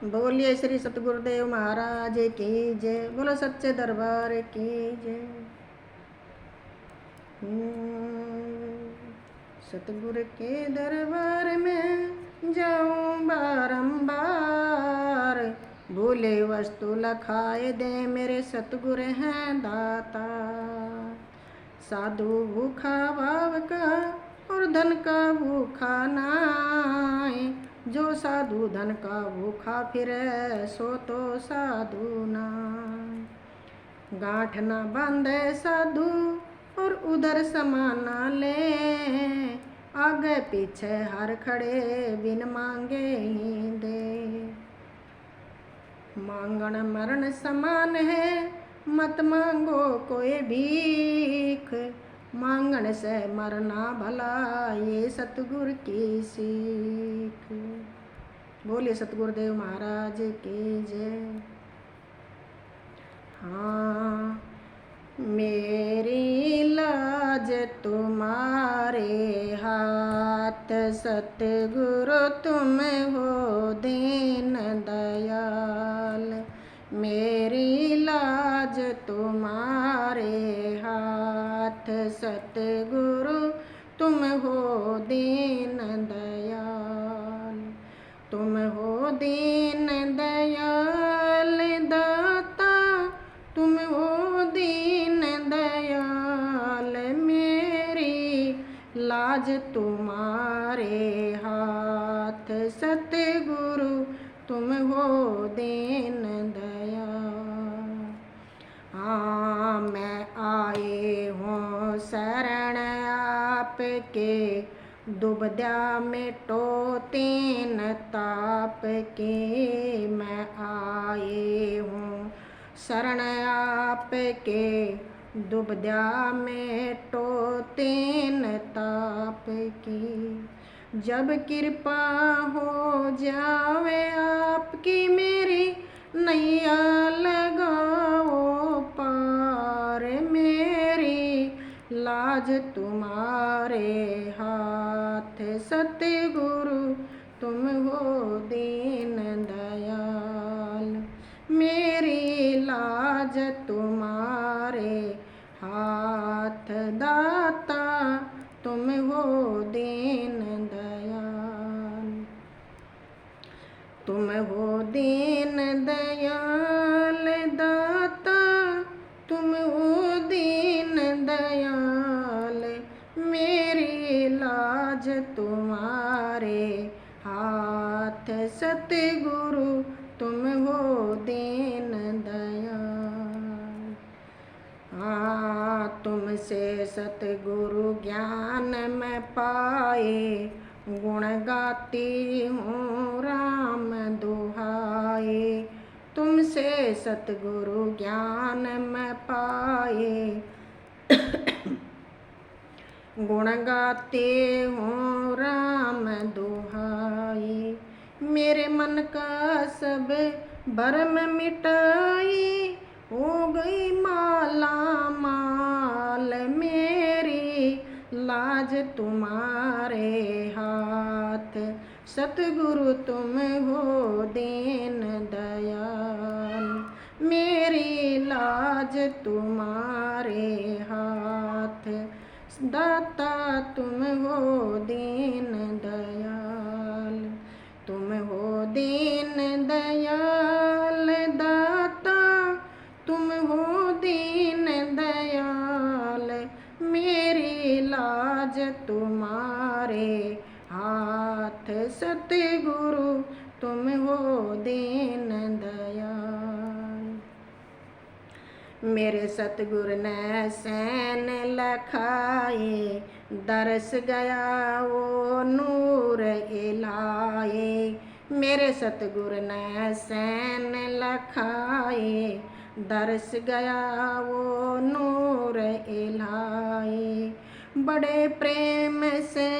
बोलिए श्री सतगुरुदेव महाराज की जय। बोलो सच्चे दरबार की जय। सतगुरु के दरबार में जाऊं बारंबार, भूले वस्तु लखाए दे मेरे सतगुरु हैं दाता। साधु भूखा भाव का और धन का भूखा नाय, जो साधु धन का भूखा फिरे सो तो साधु ना। गांठ ना बांधे साधु और उधर समाना ले, आगे पीछे हर खड़े बिन मांगे ही दे। मांगण मरण समान है मत मांगो कोई भीख, मांगण से मरना भला ये सतगुरु की सीख। बोलिए सतगुरुदेव महाराज की जय। हाँ मेरी लाज तुम्हारे हाथ, सतगुरु तुम हो दीन दयाल। मेरी लाज तुम्हारे हाथ, सतगुरु तुम हो दीन दयाल। तुम हो दीन दयाल दाता, तुम हो दीन दयाल। मेरी लाज तुम्हारे हाथ, सतगुरु तुम हो दीन दयाल। हाँ मैं आए हूँ शरण आपके, दुबदा मिटो तीन ताप के। मैं आए हूँ शरण आपके, दुबदा मिटो तीन ताप की। जब कृपा हो जावे आपकी, मेरी नैया लगाओ पार। मेरी लाज तुम्हारे हाथ, सतगुरु तुम हो दीन दयाल। मेरी लाज तुम्हारे हाथ दाता, तुम हो दीन दयाल। तुम हो दीन दयाल दाता, तुम हो दीन दयाल। मेरी लाज तुम्हारे हाथ, सतगुरु तुम हो दीन दयाल। तुमसे सतगुरु ज्ञान में पाए, गुण गाती हूँ राम दुहाए। तुमसे सतगुरु ज्ञान में पाए, गुण गाते हूँ राम दुहाई। मेरे मन का सब भरम मिटाई, हो गई माला माल। मेरी लाज तुम्हारे हाथ, सतगुरु तुम हो दीन दयाल। मेरी लाज तुम्हारे हाथ, दाता तुम हो दीन दयाल। तुम हो दीन दयाल दाता, तुम हो दीन दयाल। मेरी लाज तुम्हारे हाथ, सतगुरु तुम हो दीन दयाल। मेरे सतगुरु ने सैन लखाए, दरस गया वो नूर इलाए। मेरे सतगुरु ने सैन लखाए, दरस गया वो नूर इलाए। बड़े प्रेम से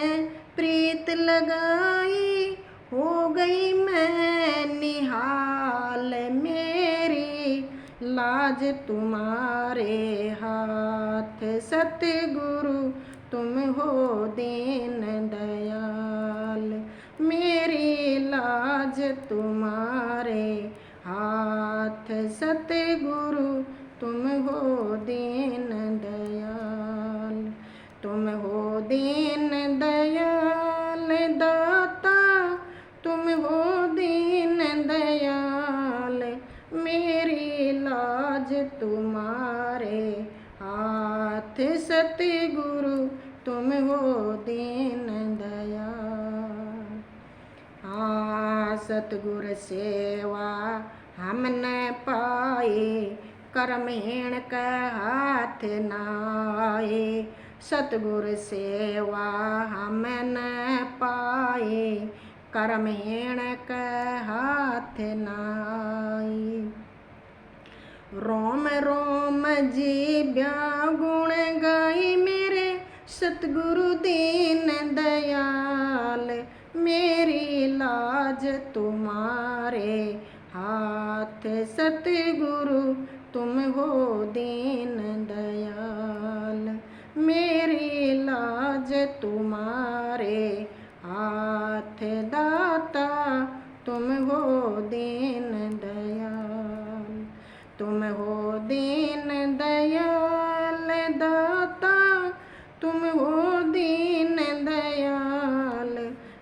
प्रीत लगाई, हो गई मैं निहाल। मेरी लाज तुम्हारे हाथ, सतगुरु तुम हो दीन दयाल। मेरी लाज तुम्हारे हाथ, सतगुरु तुम हो दीन दयाल। तुम हो दीन दयाल दाता, तुम हो दीन दयाल, मेरी लाज तुम्हारे हाथ, सतगुरु तुम हो दीन दयाल। हाँ सतगुर सेवा हमने पाए, कर्महीन के हाथ नाए। सतगुर सेवा हमने पाए, कर्महीन के हाथ नाए। रोम रोम जीव्या गुण गाई मेरे सतगुरु दीन दयाल, मेरी लाज तुम्हारे हाथ, सतगुरु तुम हो दीन दयाल, मेरी लाज तुम्हारे हाथ, दाता तुम हो दीन दयाल। तुम हो दीन दयाल दाता, तुम हो दीन दयाल,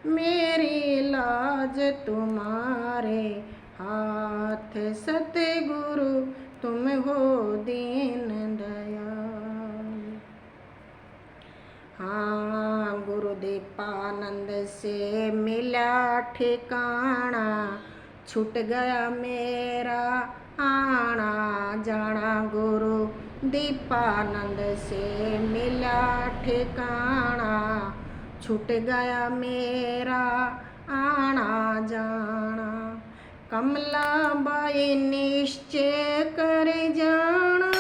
मेरी लाज तुम्हारे हाथ, सतगुरु तुम हो दीन दयाल। हाँ गुरुदीपानंद से मिला ठिकाना, छूट गया मेरा आना जाना। गुरु दीपानंद से मिला ठिकाना, छूट गया मेरा आना जाना। कमलाबाई निश्चय कर जाना,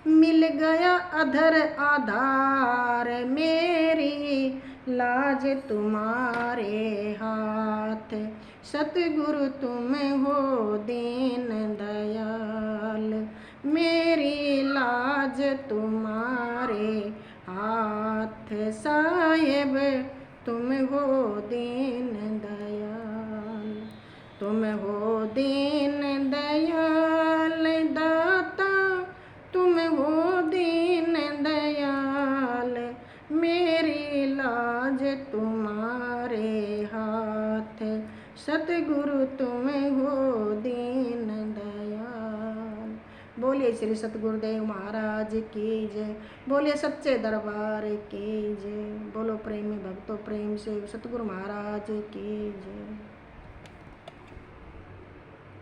मिल गया अधर आधार, मेरी लाज तुम्हारे हाथ, सतगुरु तुम हो दीन दयाल, मेरी लाज तुम्हारे हाथ, साहेब तुम हो दीन दयाल। तुम हो दीन दयाल दाता, तुम हो दीन दयाल, मेरी लाज तुम्हारे हाथ, सतगुरु तुम हो दीन दयाल। बोलिए श्री सतगुरुदेव महाराज की जय, बोलिए सच्चे दरबार की जय, बोलो प्रेमी भक्तों प्रेम से सतगुरु महाराज की जय।